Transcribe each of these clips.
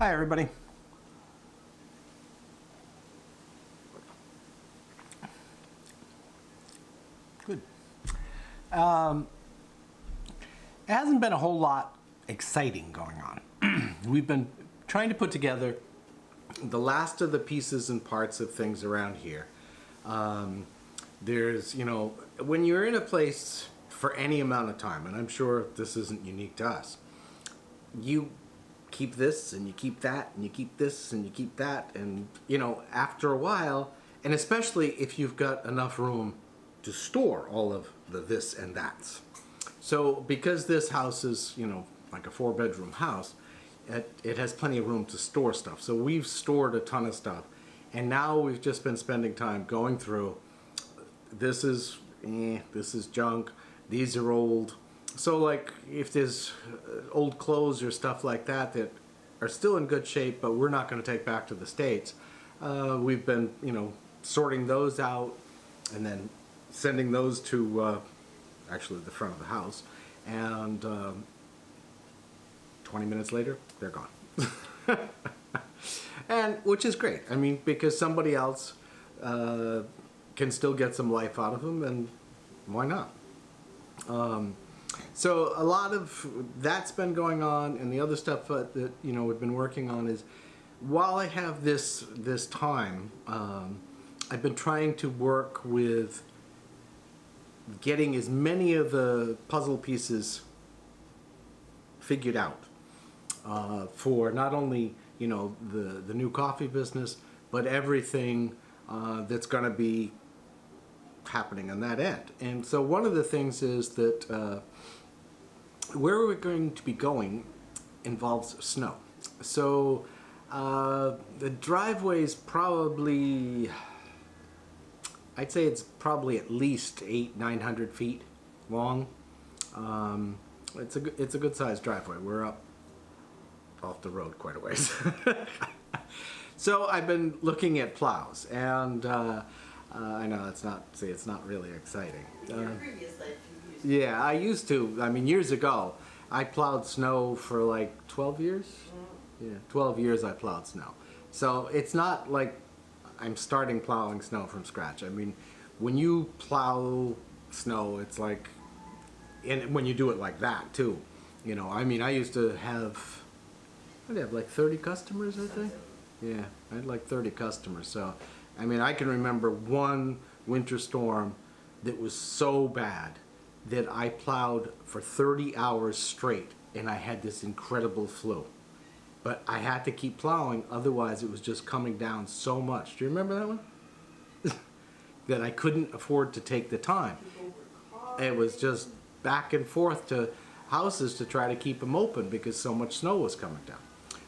Hi everybody. Good. It hasn't been a whole lot exciting going on. We've been trying to put together the last of the pieces and parts of things around here. There's, you know, when you're in a place for any amount of time, and I'm sure this isn't unique to us, you keep this and you keep that and you keep this and you keep that, and you know, after a while, and especially if you've got enough room to store all of the this and that's. So because this house is, you know, like a 4-bedroom house, it has plenty of room to store stuff. So we've stored a ton of stuff, and now we've just been spending time going through, this is junk, these are old. So like if there's old clothes or stuff like that that are still in good shape but we're not going to take back to the States, we've been, you know, sorting those out and then sending those to actually the front of the house, and 20 minutes later they're gone. And which is great, I mean, because somebody else can still get some life out of them, and why not? So a lot of that's been going on, and the other stuff that, you know, we've been working on is, while I have this time, I've been trying to work with getting as many of the puzzle pieces figured out for not only, you know, the new coffee business, but everything that's going to be happening on that end. And so one of the things is that where we're going to be going involves snow. So the driveway's probably, I'd say it's probably at least 800-900 feet long. It's a good sized driveway. We're up off the road quite a ways. So I've been looking at plows, and I know it's not really exciting. Your previous life you used. Yeah, I used to. I mean, years ago, I plowed snow for like 12 years. Yeah, 12 years I plowed snow. So it's not like I'm starting plowing snow from scratch. I mean, when you plow snow, it's like, and when you do it like that too, you know, I mean, I used to have, I'd have like 30 customers, I think. Yeah, I had like 30 customers. So, I mean, I can remember one winter storm that was so bad that I plowed for 30 hours straight, and I had this incredible flu. But I had to keep plowing, otherwise it was just coming down so much. Do you remember that one? That I couldn't afford to take the time. It was just back and forth to houses to try to keep them open because so much snow was coming down.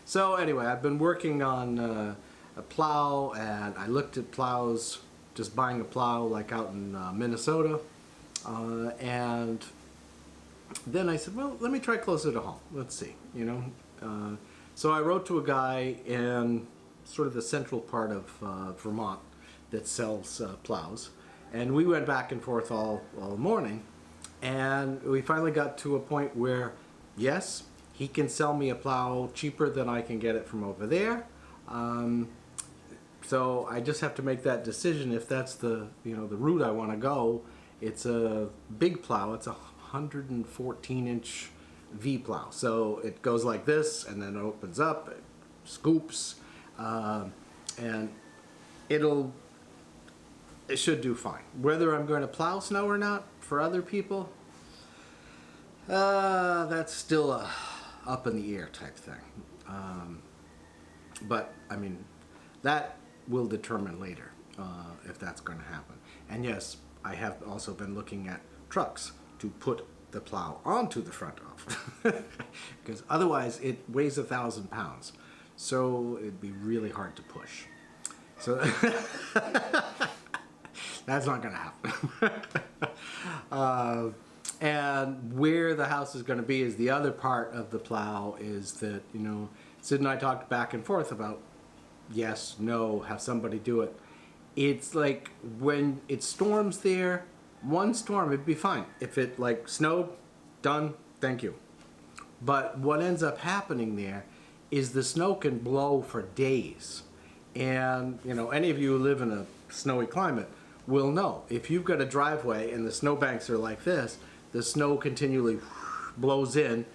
So anyway, I've been working on a plow, and I looked at plows, just buying a plow like out in Minnesota, and then I said, well, let me try closer to home. Let's see, you know. So I wrote to a guy in sort of the central part of Vermont that sells plows, and we went back and forth all morning, and we finally got to a point where, yes, he can sell me a plow cheaper than I can get it from over there. So I just have to make that decision if that's the, you know, the route I want to go. It's a big plow. It's a 114-inch V plow. So it goes like this, and then it opens up, it scoops, and it should do fine. Whether I'm going to plow snow or not for other people, that's still a up in the air type thing. But I mean, that will determine later if that's going to happen. And yes, I have also been looking at trucks to put the plow onto the front of, because otherwise it weighs 1,000 pounds, so it'd be really hard to push. So that's not going to happen. And where the house is going to be is the other part of the plow, is that, you know, Sid and I talked back and forth about yes, no, have somebody do it. It's like when it storms there, one storm, it'd be fine. If it like snowed, done, thank you. But what ends up happening there is the snow can blow for days. And, you know, any of you who live in a snowy climate will know, if you've got a driveway and the snowbanks are like this, the snow continually blows in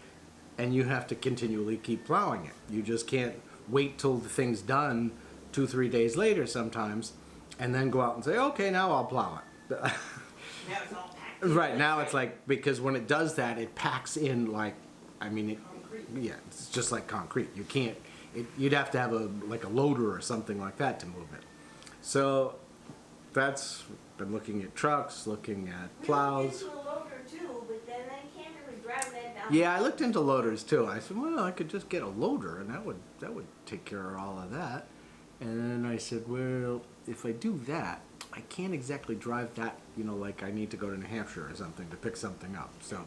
and you have to continually keep plowing it. You just can't wait till the thing's done 2-3 days later sometimes and then go out and say, okay, now I'll plow it. Now it's all packed. Right, now it's like, because when it does that, it packs in like, I mean, Concrete. yeah, it's just like concrete. You can't, you'd have to have like a loader or something like that to move it. So that's, been looking at trucks, looking at plows. We looked into a loader too, but then I can't really drive that down. Yeah, I looked into loaders too. I said, well, I could just get a loader and that would take care of all of that. And then I said, well, if I do that, I can't exactly drive that, you know, like I need to go to New Hampshire or something to pick something up. So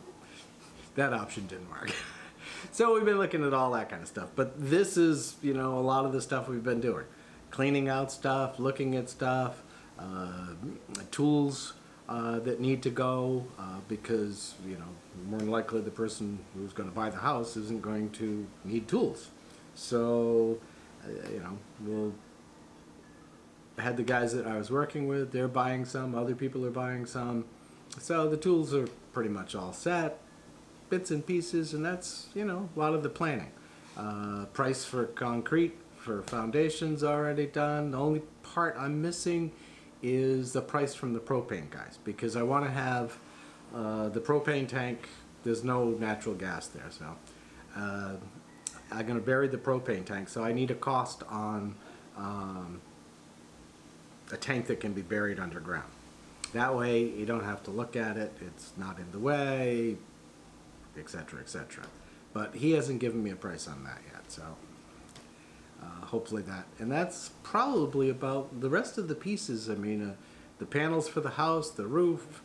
that option didn't work. So we've been looking at all that kind of stuff. But this is, you know, a lot of the stuff we've been doing. Cleaning out stuff, looking at stuff, tools that need to go because, you know, more than likely the person who's going to buy the house isn't going to need tools. So, you know, we'll had the guys that I was working with, they're buying some, other people are buying some. So the tools are pretty much all set, bits and pieces, and that's, you know, a lot of the planning. Price for concrete, for foundations already done. The only part I'm missing is the price from the propane guys, because I want to have the propane tank, there's no natural gas there, so I'm going to bury the propane tank, so I need a cost on a tank that can be buried underground. That way you don't have to look at it, it's not in the way, etc., etc. But he hasn't given me a price on that yet, so hopefully that. And that's probably about the rest of the pieces. I mean, the panels for the house, the roof,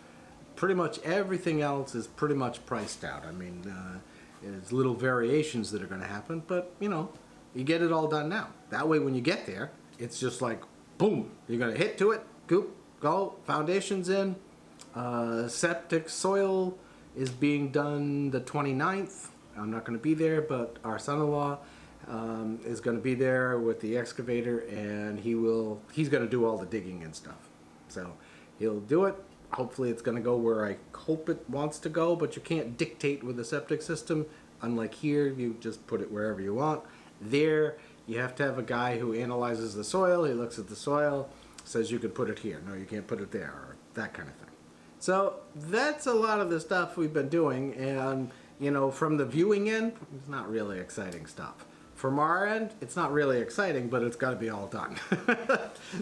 pretty much everything else is pretty much priced out. I mean, there's little variations that are going to happen, but you know, you get it all done now. That way when you get there, it's just like, boom, you're going to hit to it, goop, go, foundation's in, septic soil is being done the 29th. I'm not going to be there, but our son-in-law is going to be there with the excavator, and he's going to do all the digging and stuff. So he'll do it. Hopefully it's going to go where I hope it wants to go, but you can't dictate with a septic system. Unlike here, you just put it wherever you want. There, you have to have a guy who analyzes the soil. He looks at the soil, says you could put it here. No, you can't put it there, or that kind of thing. So that's a lot of the stuff we've been doing, and you know, from the viewing end, it's not really exciting stuff. From our end, it's not really exciting, but it's got to be all done.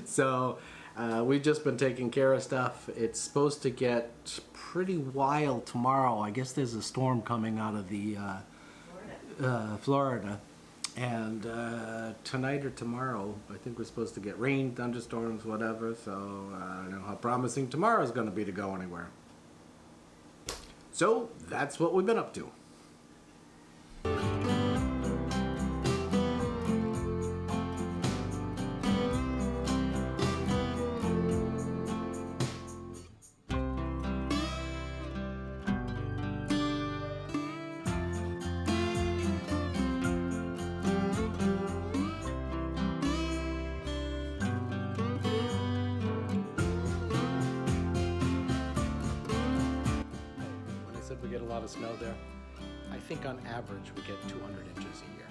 So we've just been taking care of stuff. It's supposed to get pretty wild tomorrow. I guess there's a storm coming out of the Florida. And tonight or tomorrow, I think we're supposed to get rain, thunderstorms, whatever. So I don't know how promising tomorrow is going to be to go anywhere. So that's what we've been up to. We get a lot of snow there. I think on average we get 200 inches a year.